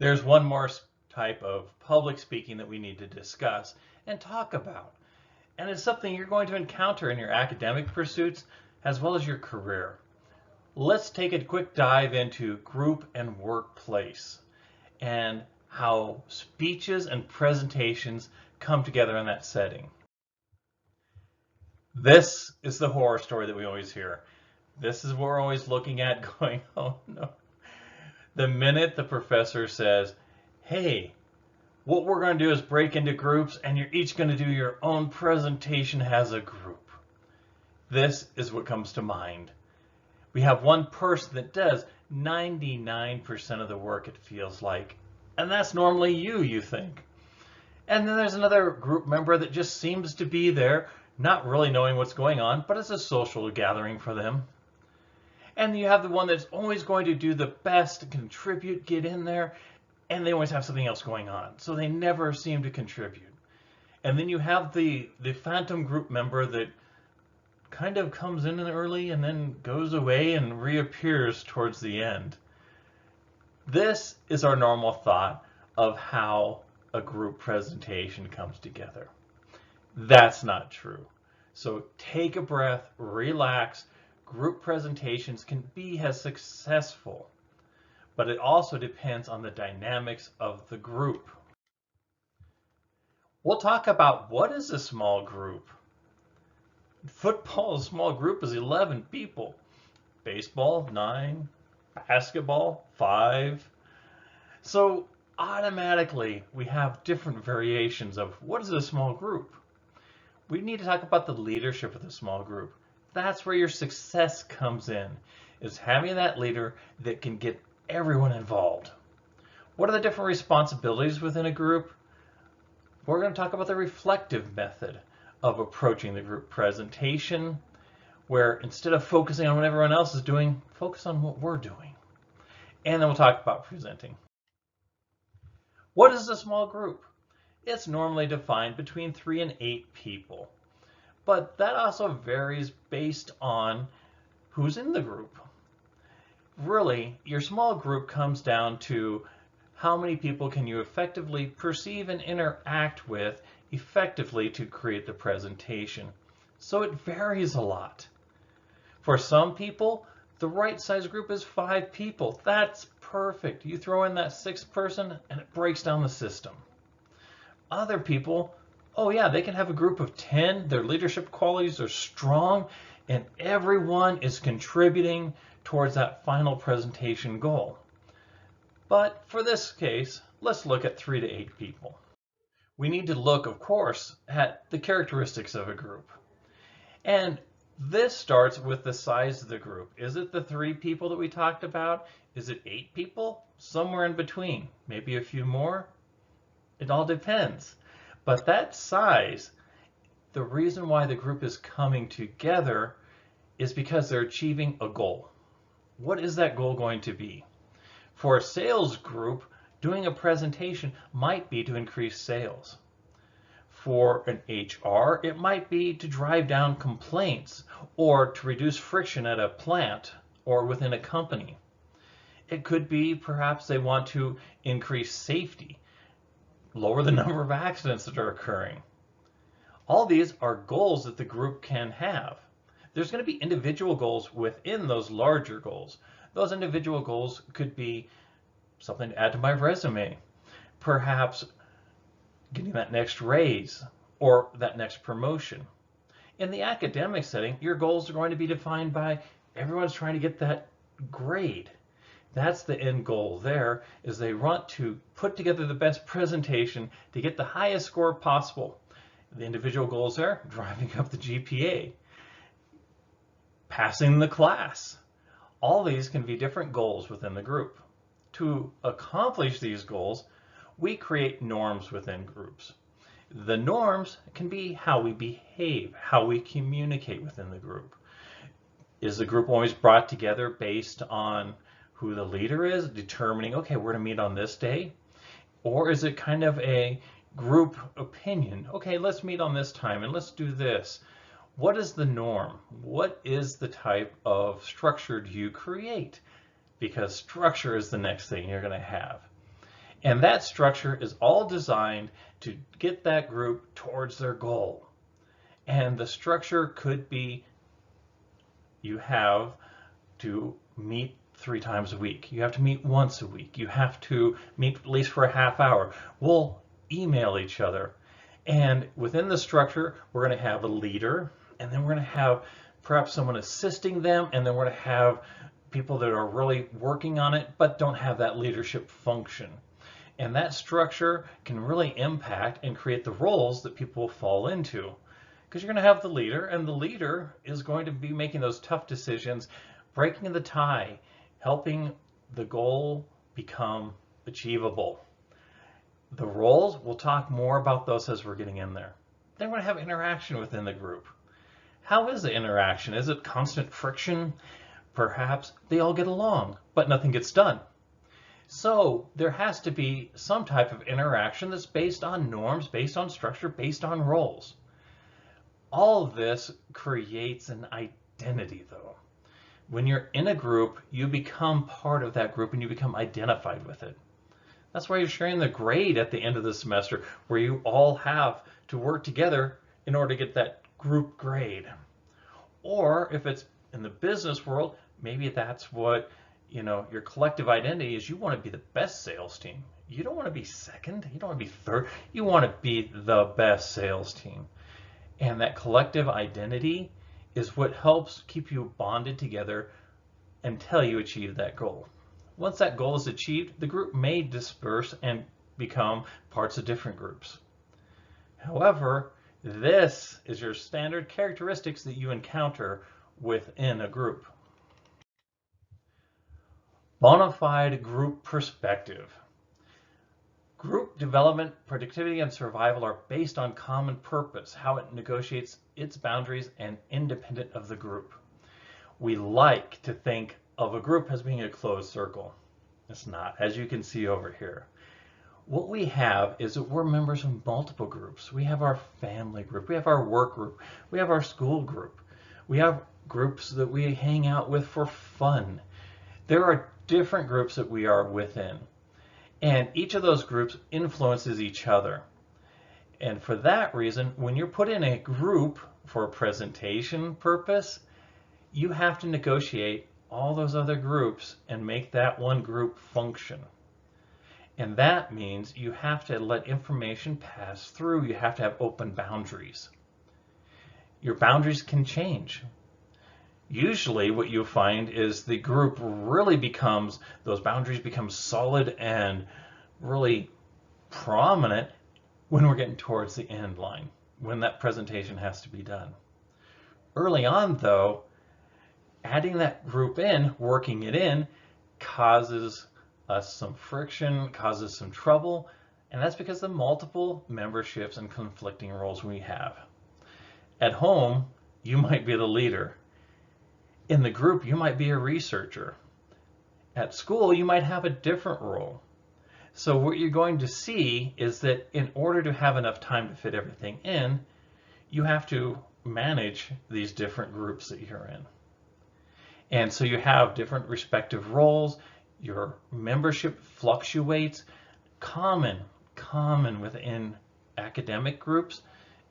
There's one more type of public speaking that we need to discuss and talk about. And it's something you're going to encounter in your academic pursuits as well as your career. Let's take a quick dive into group and workplace and how speeches and presentations come together in that setting. This is the horror story that we always hear. This is what we're always looking at going, oh no. The minute the professor says, hey, what we're going to do is break into groups and you're each going to do your own presentation as a group. This is what comes to mind. We have one person that does 99% of the work, it feels like, and that's normally you think. And then there's another group member that just seems to be there, not really knowing what's going on, but it's a social gathering for them. And you have the one that's always going to do the best to contribute, get in there, and they always have something else going on. So they never seem to contribute. And then you have the phantom group member that kind of comes in early and then goes away and reappears towards the end. This is our normal thought of how a group presentation comes together. That's not true. So take a breath, relax. Group presentations can be as successful, but it also depends on the dynamics of the group. We'll talk about what is a small group. Football, a small group is 11 people. Baseball, 9. Basketball, 5. So automatically we have different variations of what is a small group. We need to talk about the leadership of the small group. That's where your success comes in, is having that leader that can get everyone involved. What are the different responsibilities within a group? We're going to talk about the reflective method of approaching the group presentation, where instead of focusing on what everyone else is doing, focus on what we're doing. And then we'll talk about presenting. What is a small group? It's normally defined between 3 and 8 people. But that also varies based on who's in the group. Really, your small group comes down to how many people can you effectively perceive and interact with effectively to create the presentation. So it varies a lot. For some people, the right size group is 5 people. That's perfect. You throw in that 6th person and it breaks down the system. Other people, oh yeah, they can have a group of 10, their leadership qualities are strong, and everyone is contributing towards that final presentation goal. But for this case, let's look at 3 to 8 people. We need to look, of course, at the characteristics of a group. And this starts with the size of the group. Is it the 3 people that we talked about? Is it 8 people? Somewhere in between, maybe a few more? It all depends. But that size, the reason why the group is coming together is because they're achieving a goal. What is that goal going to be? For a sales group, doing a presentation might be to increase sales. For an HR, it might be to drive down complaints or to reduce friction at a plant or within a company. It could be perhaps they want to increase safety, lower the number of accidents that are occurring. All these are goals that the group can have. There's going to be individual goals within those larger goals. Those individual goals could be something to add to my resume, perhaps getting that next raise or that next promotion. In the academic setting, your goals are going to be defined by everyone's trying to get that grade. That's the end goal there, is they want to put together the best presentation to get the highest score possible. The individual goals there, driving up the GPA, passing the class. All these can be different goals within the group. To accomplish these goals, we create norms within groups. The norms can be how we behave, how we communicate within the group. Is the group always brought together based on who the leader is, determining, okay, we're going to meet on this day? Or is it kind of a group opinion? Okay, let's meet on this time and let's do this. What is the norm? What is the type of structure do you create? Because structure is the next thing you're going to have. And that structure is all designed to get that group towards their goal. And the structure could be you have to meet 3 times a week. You have to meet once a week. You have to meet at least for a half hour. We'll email each other. And within the structure, we're going to have a leader, and then we're going to have perhaps someone assisting them, and then we're going to have people that are really working on it but don't have that leadership function. And that structure can really impact and create the roles that people will fall into. Because you're going to have the leader, and the leader is going to be making those tough decisions, breaking the tie, helping the goal become achievable. The roles, we'll talk more about those as we're getting in there. Then we're going to have interaction within the group. How is the interaction? Is it constant friction? Perhaps they all get along, but nothing gets done. So there has to be some type of interaction that's based on norms, based on structure, based on roles. All of this creates an identity, though. When you're in a group, you become part of that group and you become identified with it. That's why you're sharing the grade at the end of the semester, where you all have to work together in order to get that group grade. Or if it's in the business world, maybe that's what your collective identity is. You want to be the best sales team. You don't want to be second. You don't want to be third. You want to be the best sales team. And that collective identity is what helps keep you bonded together until you achieve that goal. Once that goal is achieved, the group may disperse and become parts of different groups. However, this is your standard characteristics that you encounter within a group. Bona fide group perspective. Group development, productivity, and survival are based on common purpose, how it negotiates its boundaries and independent of the group. We like to think of a group as being a closed circle. It's not, as you can see over here. What we have is that we're members of multiple groups. We have our family group, we have our work group, we have our school group, we have groups that we hang out with for fun. There are different groups that we are within. And each of those groups influences each other. And for that reason, when you're put in a group for a presentation purpose, you have to negotiate all those other groups and make that one group function. And that means you have to let information pass through. You have to have open boundaries. Your boundaries can change. Usually what you find is the group really becomes, those boundaries become solid and really prominent when we're getting towards the end line, when that presentation has to be done. Early on though, adding that group in, working it in, causes us some friction, causes some trouble, and that's because of the multiple memberships and conflicting roles we have. At home, you might be the leader. In the group, you might be a researcher. At school, you might have a different role. So what you're going to see is that in order to have enough time to fit everything in, you have to manage these different groups that you're in. And so you have different respective roles. Your membership fluctuates, common within academic groups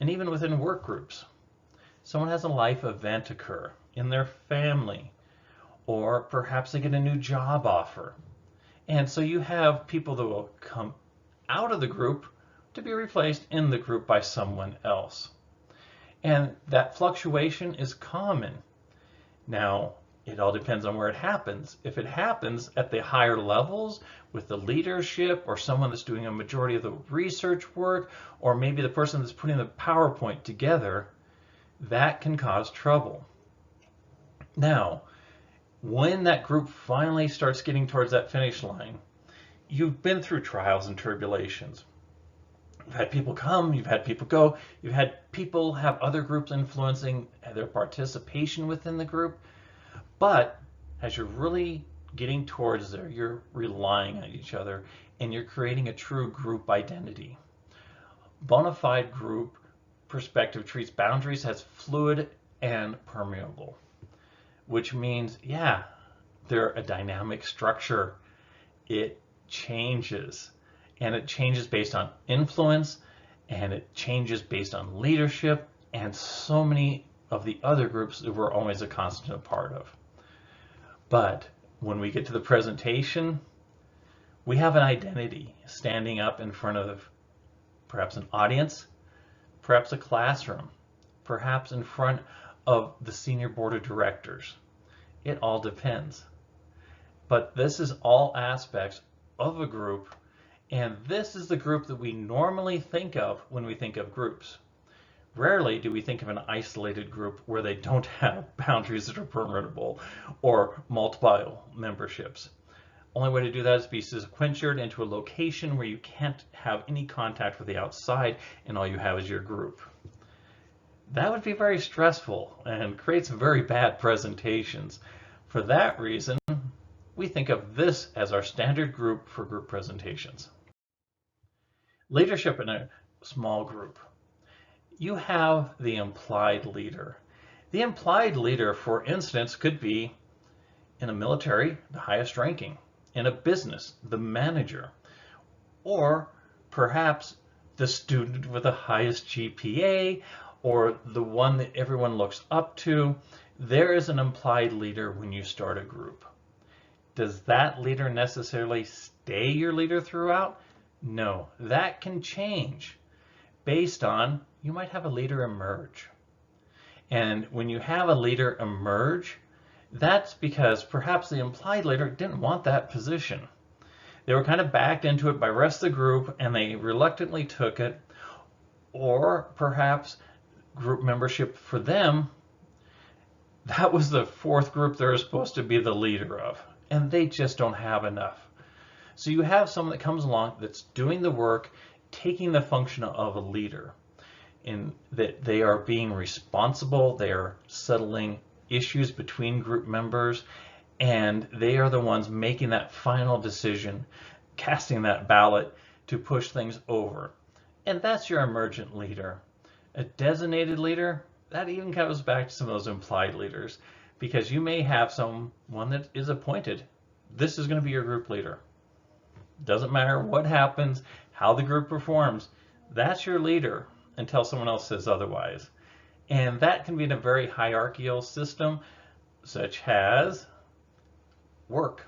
and even within work groups. Someone has a life event occur in their family, or perhaps they get a new job offer. And so you have people that will come out of the group to be replaced in the group by someone else. And that fluctuation is common. Now, it all depends on where it happens. If it happens at the higher levels with the leadership or someone that's doing a majority of the research work, or maybe the person that's putting the PowerPoint together, that can cause trouble. Now, when that group finally starts getting towards that finish line, you've been through trials and tribulations. You've had people come, you've had people go, you've had people have other groups influencing their participation within the group. But as you're really getting towards there, you're relying on each other and you're creating a true group identity. Bona fide group perspective treats boundaries as fluid and permeable, which means, yeah, they're a dynamic structure. It changes. and it changes based on influence, and it changes based on leadership, and so many of the other groups that we're always a constant part of. But when we get to the presentation, we have an identity standing up in front of perhaps an audience, perhaps a classroom, perhaps in front of the senior board of directors. It all depends. But this is all aspects of a group, and this is the group that we normally think of when we think of groups. Rarely do we think of an isolated group where they don't have boundaries that are permittable or multiple memberships. Only way to do that is be sequentiated into a location where you can't have any contact with the outside and all you have is your group. That would be very stressful and creates very bad presentations. For that reason, we think of this as our standard group for group presentations. Leadership in a small group. You have the implied leader. The implied leader, for instance, could be in a military, the highest ranking, in a business, the manager, or perhaps the student with the highest GPA, or the one that everyone looks up to. There is an implied leader when you start a group. Does that leader necessarily stay your leader throughout? No, that can change based on you might have a leader emerge. And when you have a leader emerge, that's because perhaps the implied leader didn't want that position. They were kind of backed into it by the rest of the group and they reluctantly took it, or perhaps group membership for them, that was the fourth group they're supposed to be the leader of, and they just don't have enough. So you have someone that comes along that's doing the work, taking the function of a leader, in that they are being responsible, they are settling issues between group members, and they are the ones making that final decision, casting that ballot to push things over. And that's your emergent leader. A designated leader, that even goes back to some of those implied leaders, because you may have someone that is appointed. This is going to be your group leader. Doesn't matter what happens, how the group performs, that's your leader until someone else says otherwise. And that can be in a very hierarchical system, such as work.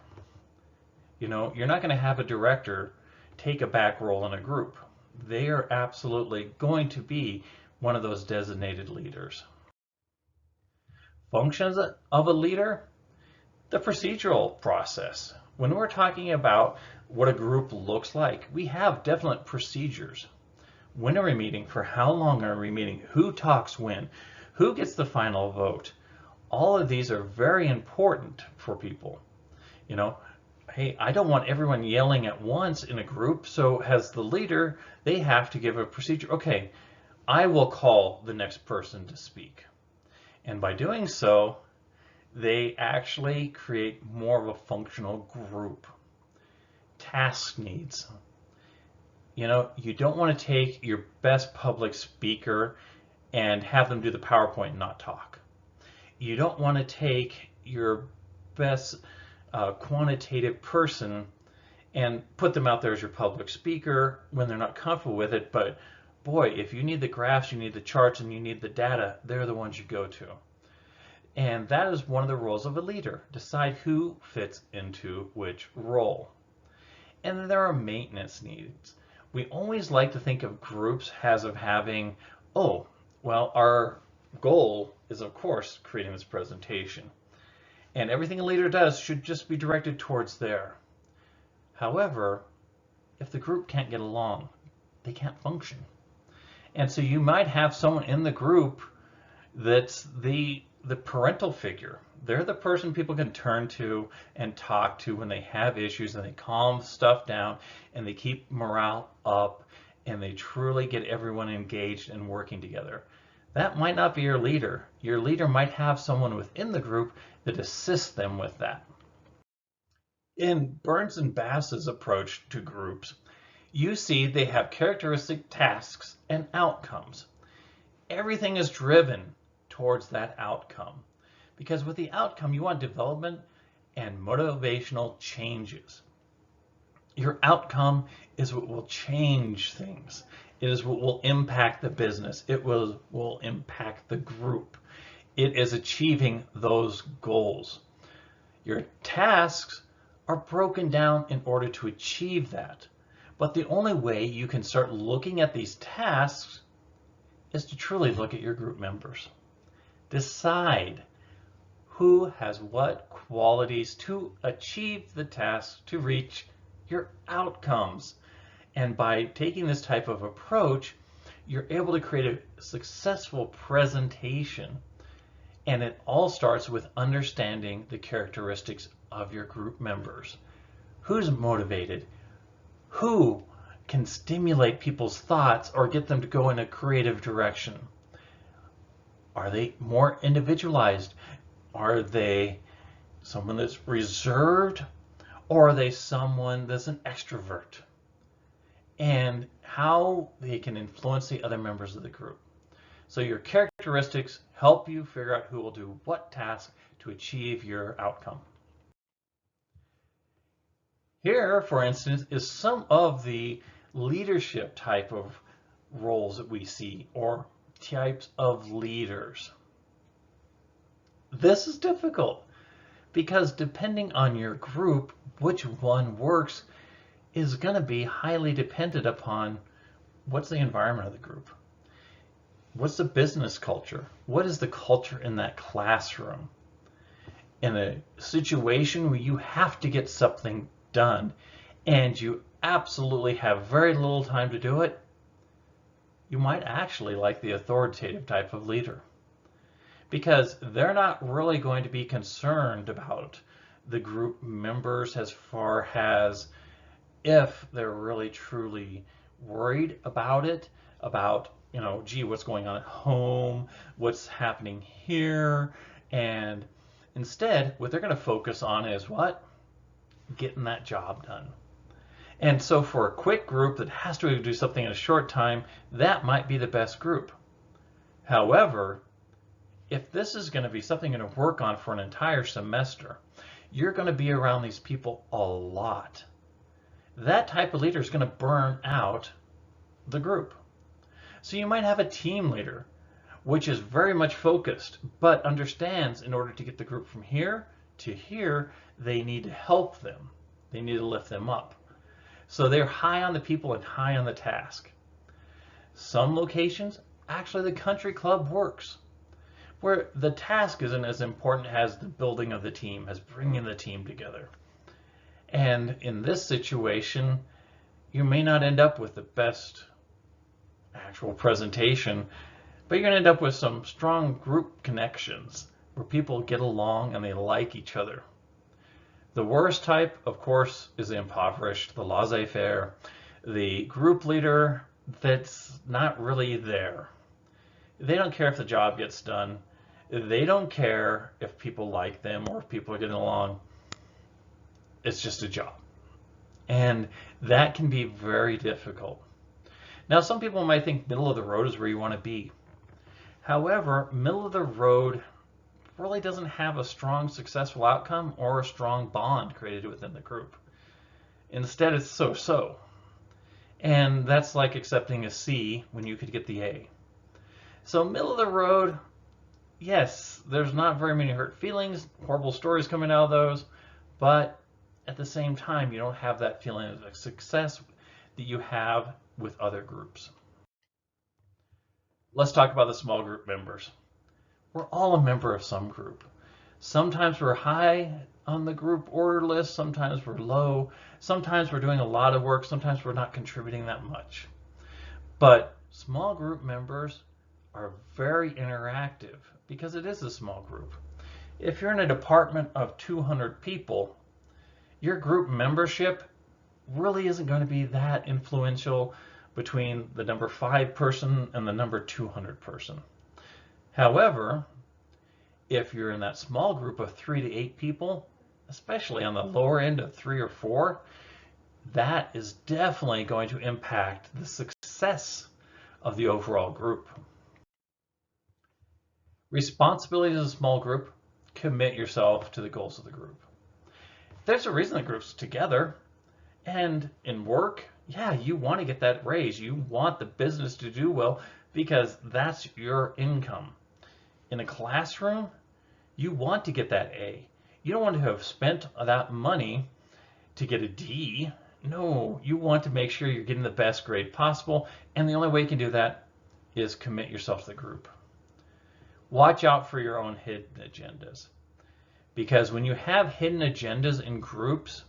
You know, you're not going to have a director take a back role in a group. They are absolutely going to be one of those designated leaders. Functions of a leader, the procedural process. When we're talking about what a group looks like, we have definite procedures. When are we meeting? For how long are we meeting? Who talks when? Who gets the final vote? All of these are very important for people. You know, hey, I don't want everyone yelling at once in a group, so as the leader, they have to give a procedure. Okay, I will call the next person to speak. And by doing so, they actually create more of a functional group. Task needs. You know, you don't want to take your best public speaker and have them do the PowerPoint and not talk. You don't want to take your best quantitative person and put them out there as your public speaker when they're not comfortable with it. But boy, if you need the graphs, you need the charts, and you need the data, they're the ones you go to. And that is one of the roles of a leader. Decide who fits into which role. And then there are maintenance needs. We always like to think of groups as of having, oh, well, our goal is, of course, creating this presentation. And everything a leader does should just be directed towards there. However, if the group can't get along, they can't function. And so you might have someone in the group that's the parental figure. They're the person people can turn to and talk to when they have issues, and they calm stuff down and they keep morale up and they truly get everyone engaged and working together. That might not be your leader. Your leader might have someone within the group that assists them with that. In Burns and Bass's approach to groups, you see they have characteristic tasks and outcomes. Everything is driven towards that outcome, because with the outcome you want development and motivational changes. Your outcome is what will change things. It is what will impact the business. It will impact the group. It is achieving those goals. Your tasks are broken down in order to achieve that. But the only way you can start looking at these tasks is to truly look at your group members. Decide who has what qualities to achieve the task, to reach your outcomes. And by taking this type of approach, you're able to create a successful presentation. And it all starts with understanding the characteristics of your group members. Who's motivated? Who can stimulate people's thoughts or get them to go in a creative direction? Are they more individualized? Are they someone that's reserved? Or are they someone that's an extrovert? And how they can influence the other members of the group. So your characteristics help you figure out who will do what task to achieve your outcome. Here, for instance, is some of the leadership type of roles that we see, or types of leaders. This is difficult because depending on your group, which one works is going to be highly dependent upon what's the environment of the group. What's the business culture? What is the culture in that classroom? In a situation where you have to get something done and you absolutely have very little time to do it, you might actually like the authoritative type of leader, because they're not really going to be concerned about the group members as far as if they're really truly worried about it, about, gee, what's going on at home, what's happening here. And instead, what they're going to focus on is what? Getting that job done. And so for a quick group that has to do something in a short time, that might be the best group. However, if this is going to be something you're going to work on for an entire semester, you're going to be around these people a lot. That type of leader is going to burn out the group. So you might have a team leader, which is very much focused, but understands in order to get the group from here to here, they need to help them. They need to lift them up. So they're high on the people and high on the task. Some locations, actually the country club works, where the task isn't as important as the building of the team, as bringing the team together. And in this situation, you may not end up with the best actual presentation, but you're going to end up with some strong group connections where people get along and they like each other. The worst type, of course, is the impoverished, the laissez-faire, the group leader that's not really there. They don't care if the job gets done. They don't care if people like them or if people are getting along. It's just a job. And that can be very difficult. Now, some people might think middle of the road is where you want to be. However, middle of the road really doesn't have a strong successful outcome or a strong bond created within the group. Instead, it's so-so. And that's like accepting a C when you could get the A. So middle of the road, yes, there's not very many hurt feelings, horrible stories coming out of those, but at the same time, you don't have that feeling of success that you have with other groups. Let's talk about the small group members. We're all a member of some group. Sometimes we're high on the group order list, sometimes we're low, sometimes we're doing a lot of work, sometimes we're not contributing that much. But small group members are very interactive because it is a small group. If you're in a department of 200 people, your group membership really isn't going to be that influential between the number 5 person and the number 200 person. However, if you're in that small group of 3 to 8 people, especially on the lower end of 3 or 4, that is definitely going to impact the success of the overall group. Responsibility as a small group, commit yourself to the goals of the group. There's a reason the group's together. And in work, yeah, you want to get that raise. You want the business to do well because that's your income. In a classroom, you want to get that A. You don't want to have spent that money to get a D. No, you want to make sure you're getting the best grade possible, and the only way you can do that is commit yourself to the group. Watch out for your own hidden agendas, because when you have hidden agendas in groups,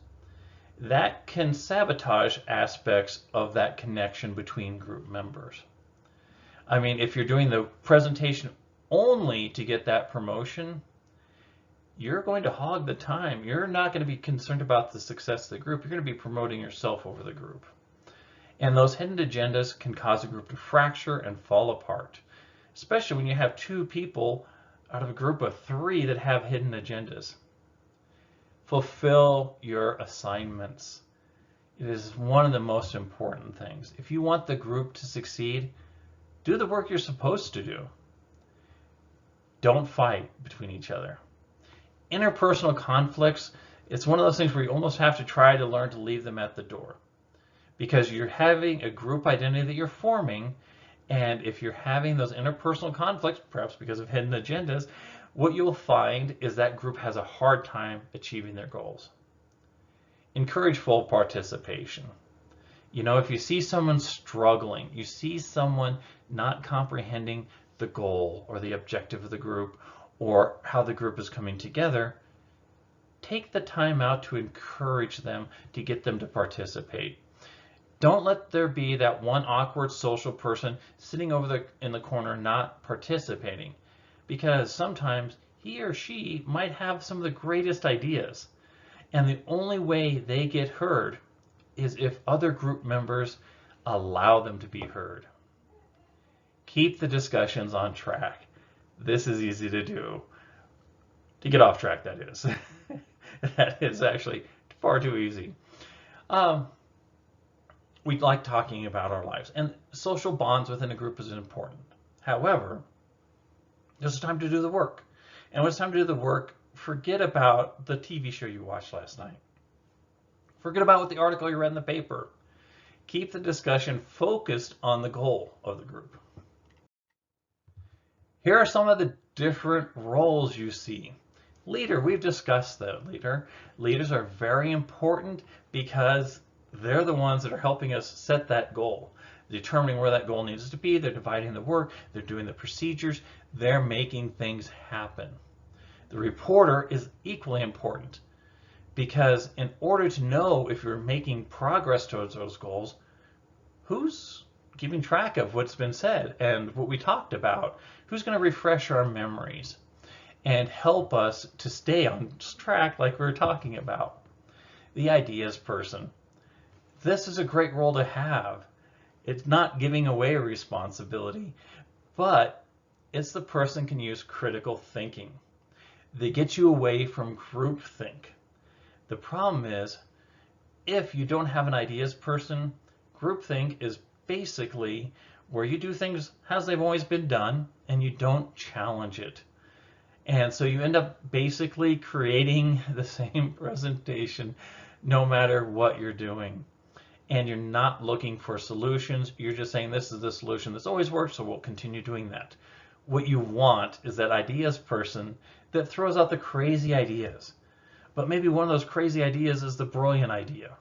that can sabotage aspects of that connection between group members. I mean, if you're doing the presentation only to get that promotion, you're going to hog the time. You're not going to be concerned about the success of the group. You're going to be promoting yourself over the group. And those hidden agendas can cause a group to fracture and fall apart, especially when you have 2 people out of a group of 3 that have hidden agendas. Fulfill your assignments. It is one of the most important things. If you want the group to succeed, do the work you're supposed to do. Don't fight between each other. Interpersonal conflicts, it's one of those things where you almost have to try to learn to leave them at the door, because you're having a group identity that you're forming, and if you're having those interpersonal conflicts, perhaps because of hidden agendas, what you'll find is that group has a hard time achieving their goals. Encourage full participation. If you see someone struggling, you see someone not comprehending the goal or the objective of the group or how the group is coming together, take the time out to encourage them, to get them to participate. Don't let there be that one awkward social person sitting over in the corner not participating, because sometimes he or she might have some of the greatest ideas, and the only way they get heard is if other group members allow them to be heard. Keep the discussions on track. This is easy to do. To get off track, that is. That is actually far too easy. We like talking about our lives, and social bonds within a group is important. However, there's time to do the work. And when it's time to do the work, forget about the TV show you watched last night. Forget about what the article you read in the paper. Keep the discussion focused on the goal of the group. Here are some of the different roles you see. Leader, we've discussed that. Leaders are very important because they're the ones that are helping us set that goal, determining where that goal needs to be. They're dividing the work, they're doing the procedures, they're making things happen. The reporter is equally important, because in order to know if you're making progress towards those goals, who's keeping track of what's been said and what we talked about? Who's going to refresh our memories and help us to stay on track like we were talking about? The ideas person. This is a great role to have. It's not giving away a responsibility, but it's the person can use critical thinking. They get you away from groupthink. The problem is, if you don't have an ideas person, groupthink is basically where you do things as they've always been done and you don't challenge it. And so you end up basically creating the same presentation no matter what you're doing. And you're not looking for solutions. You're just saying this is the solution that's always worked, so we'll continue doing that. What you want is that ideas person that throws out the crazy ideas. But maybe one of those crazy ideas is the brilliant idea.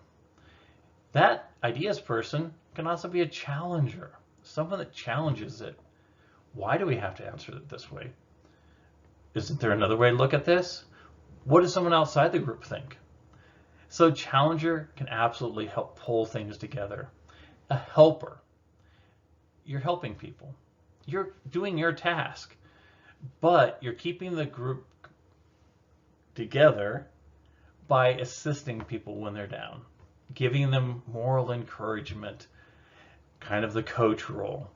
That ideas person can also be a challenger, someone that challenges it. Why do we have to answer it this way? Isn't there another way to look at this? What does someone outside the group think? So challenger can absolutely help pull things together. A helper. You're helping people. You're doing your task, but you're keeping the group together by assisting people when they're down, giving them moral encouragement, kind of the coach role.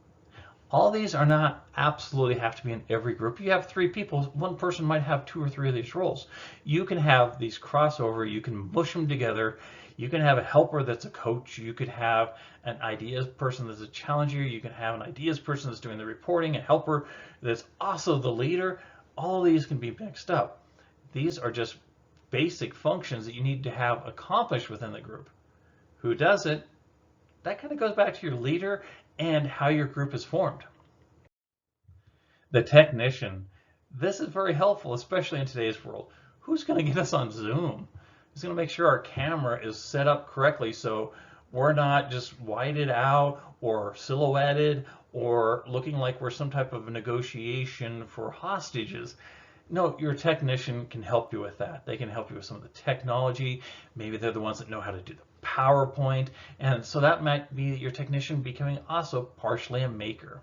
All these are not absolutely have to be in every group. You have 3 people, one person might have 2 or 3 of these roles. You can have these crossover, you can mush them together. You can have a helper that's a coach. You could have an ideas person that's a challenger. You can have an ideas person that's doing the reporting, a helper that's also the leader. All these can be mixed up. These are just basic functions that you need to have accomplished within the group. Who does it? That kind of goes back to your leader and how your group is formed. The technician. This is very helpful, especially in today's world. Who's going to get us on Zoom? Who's going to make sure our camera is set up correctly so we're not just whited out or silhouetted or looking like we're some type of a negotiation for hostages? No, your technician can help you with that. They can help you with some of the technology. Maybe they're the ones that know how to do the PowerPoint. And so that might be your technician becoming also partially a maker.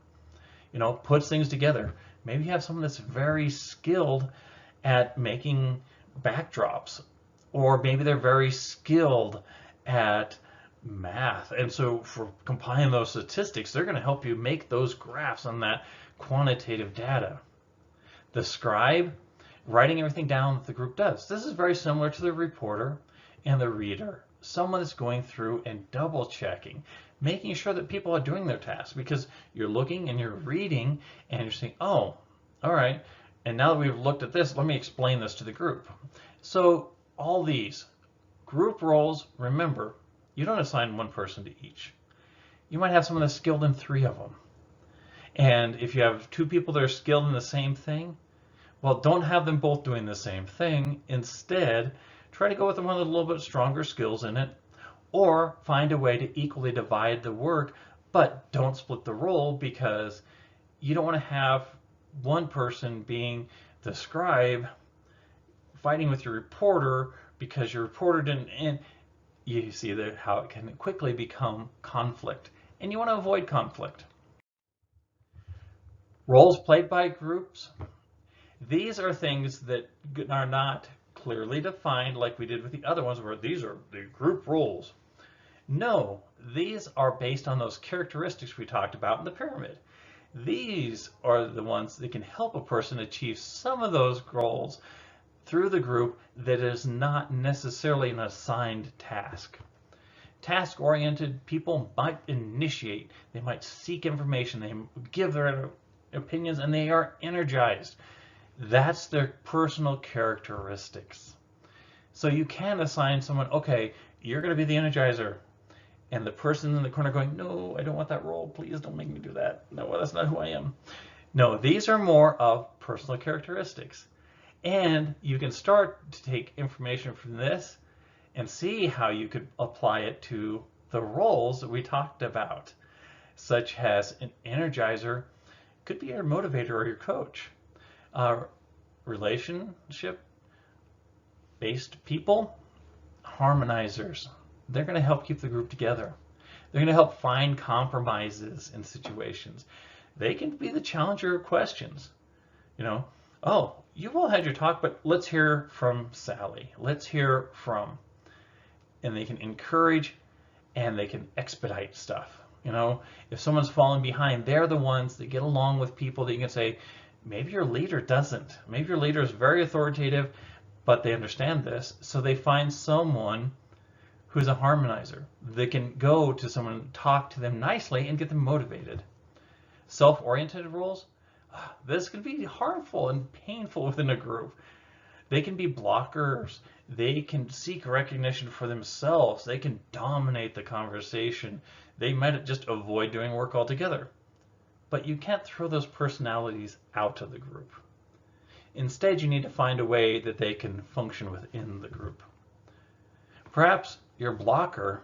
Puts things together. Maybe you have someone that's very skilled at making backdrops, or maybe they're very skilled at math. And so for compiling those statistics, they're going to help you make those graphs on that quantitative data. The scribe, writing everything down that the group does. This is very similar to the reporter and the reader. Someone that's going through and double checking, making sure that people are doing their tasks, because you're looking and you're reading and you're saying, oh, all right, and now that we've looked at this, let me explain this to the group. So all these group roles, remember, you don't assign one person to each. You might have someone that's skilled in 3 of them. And if you have 2 people that are skilled in the same thing, well, don't have them both doing the same thing. Instead, try to go with the one with a little bit stronger skills in it, or find a way to equally divide the work, but don't split the role, because you don't want to have one person being the scribe fighting with your reporter because your reporter didn't, and you see how it can quickly become conflict, and you want to avoid conflict. Roles played by groups. These are things that are not clearly defined like we did with the other ones, where these are the group roles. No, these are based on those characteristics we talked about in the pyramid. These are the ones that can help a person achieve some of those goals through the group that is not necessarily an assigned task. Task-oriented people might initiate, they might seek information, they give their opinions, and they are energized. That's their personal characteristics. So you can assign someone, okay, you're going to be the energizer. And the person in the corner going, no, I don't want that role. Please don't make me do that. No, that's not who I am. No, these are more of personal characteristics. And you can start to take information from this and see how you could apply it to the roles that we talked about, such as an energizer could be your motivator or your coach. Relationship-based people, harmonizers. They're going to help keep the group together. They're going to help find compromises in situations. They can be the challenger of questions. Oh, you've all had your talk, but let's hear from Sally. Let's hear from, and they can encourage and they can expedite stuff. If someone's falling behind, they're the ones that get along with people that you can say, maybe your leader doesn't. Maybe your leader is very authoritative, but they understand this, so they find someone who's a harmonizer. They can go to someone, talk to them nicely, and get them motivated. Self-oriented roles, this can be harmful and painful within a group. They can be blockers. They can seek recognition for themselves. They can dominate the conversation. They might just avoid doing work altogether. But you can't throw those personalities out of the group. Instead, you need to find a way that they can function within the group. Perhaps your blocker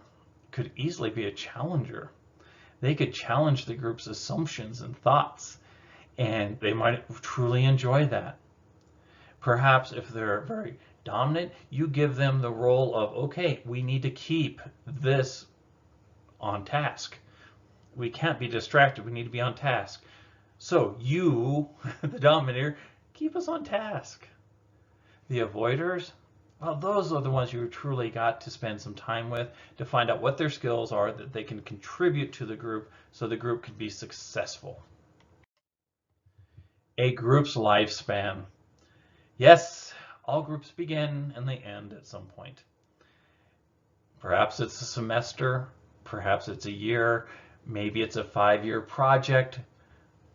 could easily be a challenger. They could challenge the group's assumptions and thoughts, and they might truly enjoy that. Perhaps if they're very dominant, you give them the role of, okay, we need to keep this on task. We can't be distracted. We need to be on task. So you, the dominator, keep us on task. The avoiders, well, those are the ones you truly got to spend some time with to find out what their skills are that they can contribute to the group so the group can be successful. A group's lifespan. Yes, all groups begin and they end at some point. Perhaps it's a semester, perhaps it's a year, maybe it's a 5-year project,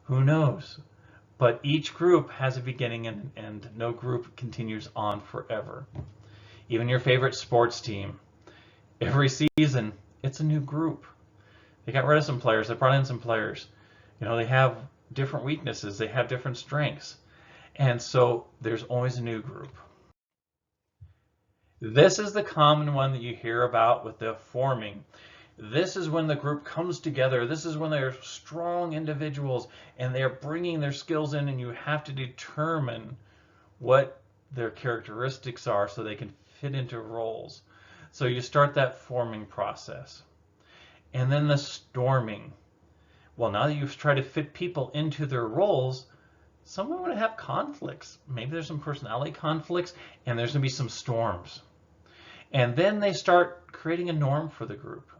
who knows? But each group has a beginning and an end. No group continues on forever. Even your favorite sports team. Every season, It's a new group. They got rid of some players. They brought in some players. They have different weaknesses. They have different strengths. And so there's always a new group. This is the common one that you hear about with the forming. This is when the group comes together. This is when they're strong individuals and they're bringing their skills in, and you have to determine what their characteristics are so they can fit into roles. So you start that forming process. And then the storming. Well, now that you've tried to fit people into their roles, some are going to have conflicts. Maybe there's some personality conflicts, and there's going to be some storms. And then they start creating a norm for the group.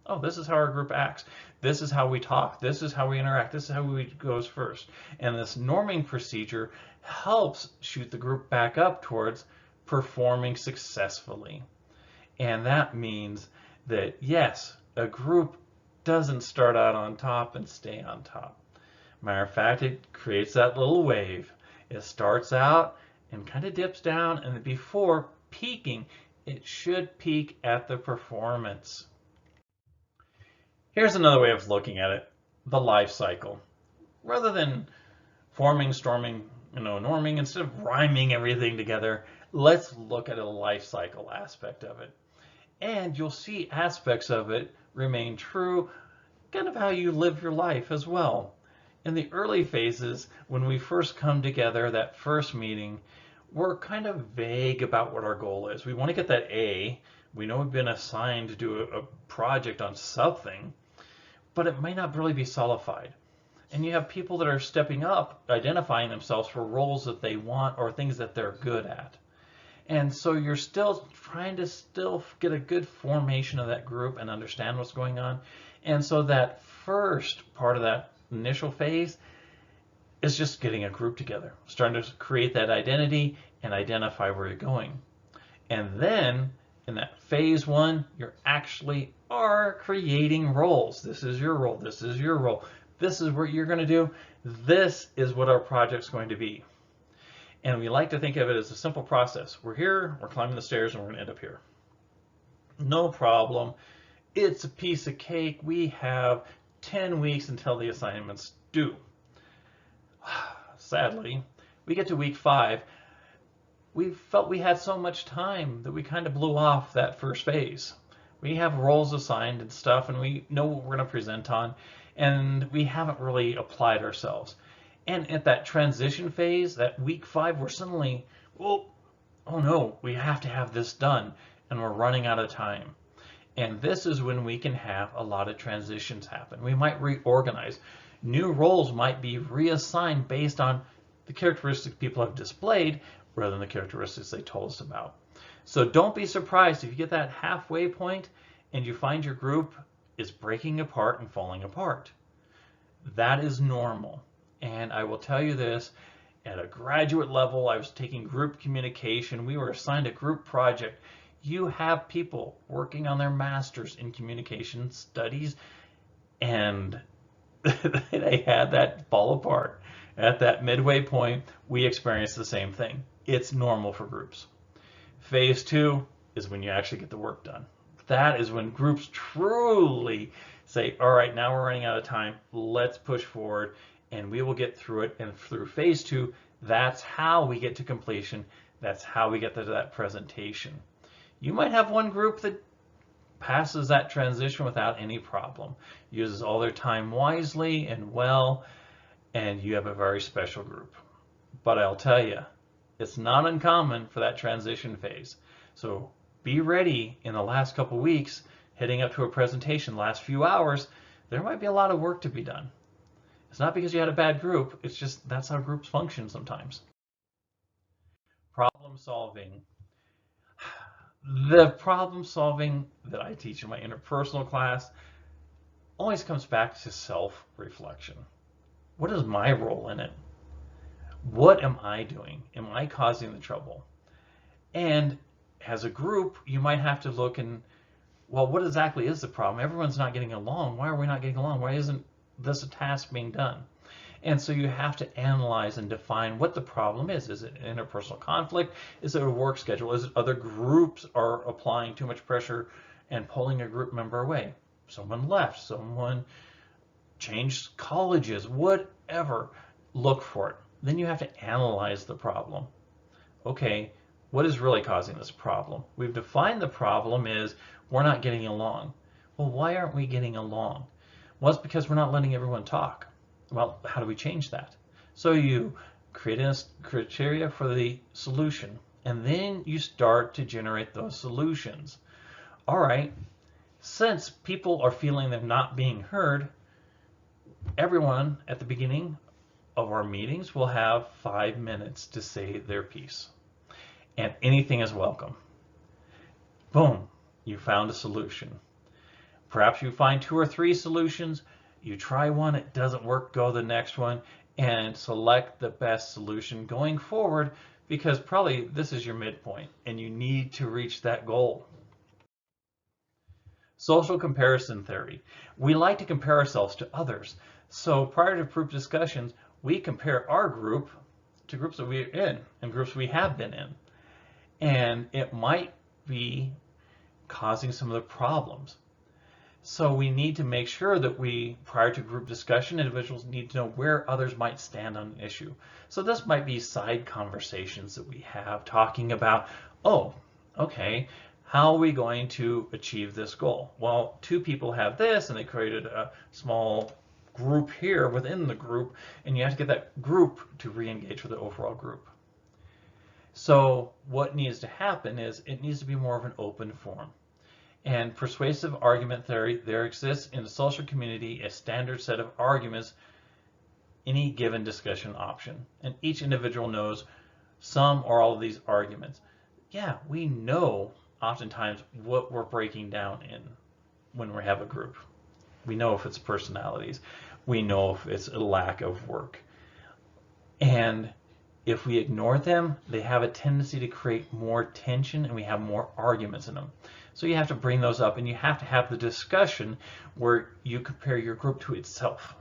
Oh, this is how our group acts. This is how we talk. This is how we interact. This is how we goes first. And this norming procedure helps shoot the group back up towards performing successfully. And that means that, yes, a group doesn't start out on top and stay on top. Matter of fact, it creates that little wave. It starts out and kind of dips down, and before peaking, it should peak at the performance. Here's another way of looking at it, the life cycle. Rather than forming, storming, norming, instead of rhyming everything together, let's look at a life cycle aspect of it. And you'll see aspects of it remain true, kind of how you live your life as well. In the early phases, when we first come together, that first meeting, we're kind of vague about what our goal is. We want to get that A. We know we've been assigned to do a project on something, but it might not really be solidified. And you have people that are stepping up, identifying themselves for roles that they want or things that they're good at. And so you're still trying to get a good formation of that group and understand what's going on. And so that first part of that initial phase is just getting a group together, starting to create that identity and identify where you're going. And then in that phase one, you actually are creating roles. This is your role. This is your role. This is what you're going to do. This is what our project's going to be. And we like to think of it as a simple process. We're here, we're climbing the stairs, and we're going to end up here. No problem. It's a piece of cake. We have 10 weeks until the assignment's due. Sadly, we get to week 5. We felt we had so much time that we kind of blew off that first phase. We have roles assigned and stuff, and we know what we're going to present on, and we haven't really applied ourselves. And at that transition phase, that week 5, we're suddenly, oh no, we have to have this done, and we're running out of time. And this is when we can have a lot of transitions happen. We might reorganize. New roles might be reassigned based on the characteristics people have displayed rather than the characteristics they told us about. So don't be surprised if you get that halfway point and you find your group is breaking apart and falling apart. That is normal. And I will tell you this, at a graduate level, I was taking group communication. We were assigned a group project. You have people working on their masters in communication studies, and they had that fall apart. At that midway point, we experienced the same thing. It's normal for groups. Phase 2 is when you actually get the work done. That is when groups truly say, all right, now we're running out of time. Let's push forward, and we will get through it. And through phase 2, that's how we get to completion. That's how we get to that presentation. You might have one group that passes that transition without any problem, uses all their time wisely and well, and you have a very special group. But I'll tell you, it's not uncommon for that transition phase. So be ready in the last couple weeks, heading up to a presentation, last few hours, there might be a lot of work to be done. It's not because you had a bad group, it's just that's how groups function sometimes. Problem solving. The problem solving that I teach in my interpersonal class always comes back to self-reflection. What is my role in it? What am I doing? Am I causing the trouble? And as a group, you might have to look and, well, what exactly is the problem? Everyone's not getting along. Why are we not getting along? Why isn't this a task being done? And so you have to analyze and define what the problem is. Is it interpersonal conflict? Is it a work schedule? Is it other groups are applying too much pressure and pulling a group member away. Someone left, someone changed colleges, whatever. Look for it. Then you have to analyze the problem. Okay, what is really causing this problem? We've defined the problem is we're not getting along. Well, why aren't we getting along? Well, it's because we're not letting everyone talk. Well, how do we change that? So you create a criteria for the solution, and then you start to generate those solutions. All right, since people are feeling they're not being heard, everyone at the beginning of our meetings will have 5 minutes to say their piece. And anything is welcome. Boom, you found a solution. Perhaps you find 2 or 3 solutions, you try one, it doesn't work, go to the next one, and select the best solution going forward, because probably this is your midpoint and you need to reach that goal. Social comparison theory. We like to compare ourselves to others. So prior to group discussions, we compare our group to groups that we're in and groups we have been in. And it might be causing some of the problems. So we need to make sure that prior to group discussion, individuals need to know where others might stand on an issue. So this might be side conversations that we have talking about, oh, okay, how are we going to achieve this goal? Well, 2 people have this and they created a small group here within the group, and you have to get that group to re-engage with the overall group. So what needs to happen is it needs to be more of an open forum. And persuasive argument theory, there exists in the social community a standard set of arguments, any given discussion option. And each individual knows some or all of these arguments. Yeah, we know oftentimes what we're breaking down in when we have a group. We know if it's personalities. We know if it's a lack of work. And if we ignore them, they have a tendency to create more tension and we have more arguments in them. So you have to bring those up and you have to have the discussion where you compare your group to itself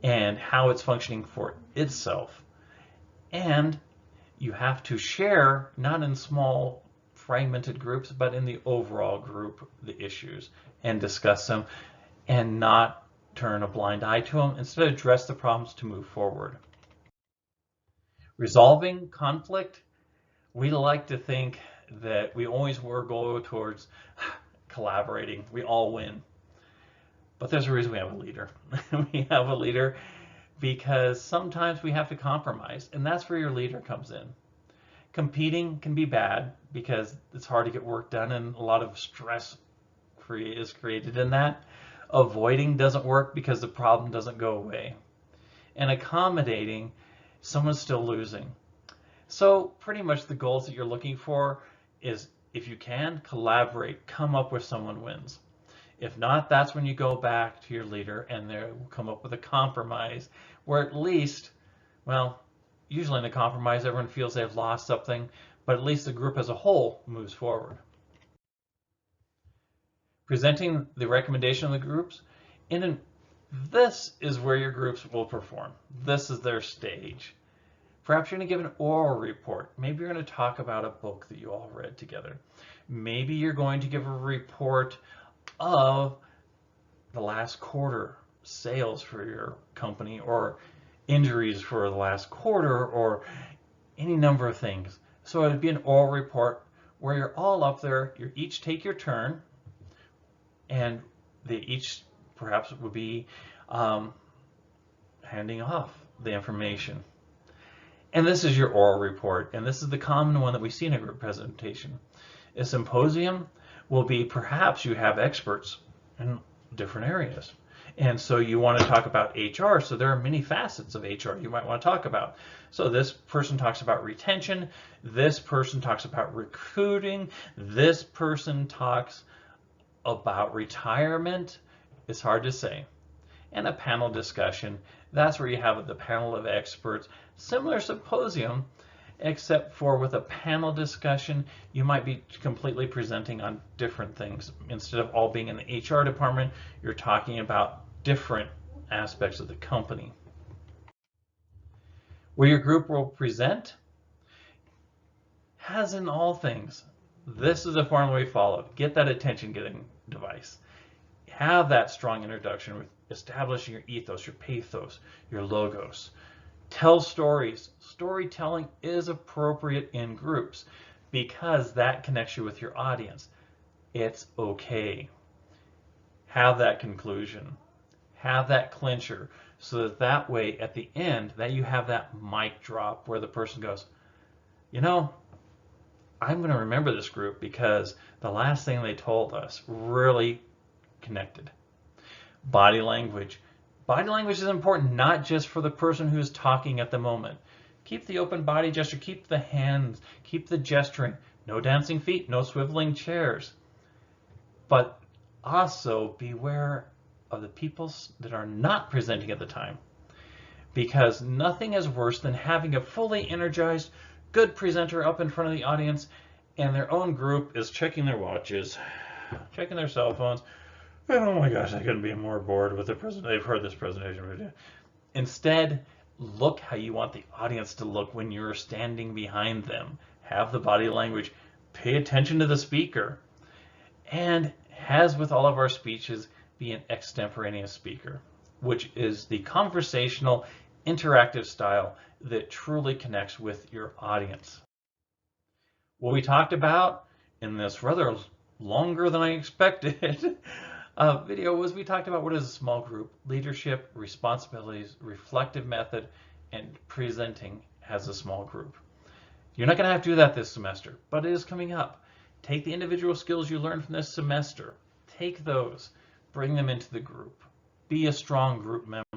and how it's functioning for itself. And you have to share, not in small fragmented groups, but in the overall group, the issues, and discuss them and not turn a blind eye to them. Instead, address the problems to move forward. Resolving conflict, we like to think that we always go towards collaborating. We all win. But there's a reason we have a leader. We have a leader because sometimes we have to compromise, and that's where your leader comes in. Competing can be bad because it's hard to get work done and a lot of stress is created in that. Avoiding doesn't work because the problem doesn't go away. And accommodating, someone's still losing. So pretty much the goals that you're looking for is, if you can, collaborate, come up with someone wins. If not, that's when you go back to your leader and they will come up with a compromise where at least, well, usually in a compromise everyone feels they've lost something, but at least the group as a whole moves forward. Presenting the recommendation of the groups, this is where your groups will perform. This is their stage. Perhaps you're going to give an oral report. Maybe you're going to talk about a book that you all read together. Maybe you're going to give a report of the last quarter sales for your company, or injuries for the last quarter, or any number of things. So it would be an oral report where you're all up there, you each take your turn, and they each perhaps would be handing off the information. And this is your oral report, and this is the common one that we see in a group presentation. A symposium will be, perhaps you have experts in different areas. And so you want to talk about HR, so there are many facets of HR you might want to talk about. So this person talks about retention, this person talks about recruiting, this person talks about retirement. It's hard to say. And a panel discussion, that's where you have the panel of experts. Similar symposium, except for with a panel discussion, you might be completely presenting on different things. Instead of all being in the HR department, you're talking about different aspects of the company. Where your group will present, as in all things, This is the formula we follow. Get that attention-getting device. Have that strong introduction with establishing your ethos, your pathos, your logos. Tell stories. Storytelling is appropriate in groups because that connects you with your audience. It's okay. Have that conclusion. Have that clincher so that way at the end that you have that mic drop where the person goes, you know, I'm going to remember this group because the last thing they told us really connected. Body language. Body language is important not just for the person who's talking at the moment. Keep the open body gesture, keep the hands, keep the gesturing. No dancing feet, no swiveling chairs. But also beware of the people that are not presenting at the time, because nothing is worse than having a fully energized, good presenter up in front of the audience and their own group is checking their watches, checking their cell phones. Oh my gosh, I couldn't be more bored with the presentation. They've heard this presentation video. Instead, look how you want the audience to look when you're standing behind them. Have the body language. Pay attention to the speaker. And as with all of our speeches, be an extemporaneous speaker, which is the conversational, interactive style that truly connects with your audience. What we talked about in this rather longer than I expected video was we talked about what is a small group, leadership, responsibilities, reflective method, and presenting as a small group. You're not going to have to do that this semester, but it is coming up. Take the individual skills you learned from this semester. Take those, bring them into the group. Be a strong group member.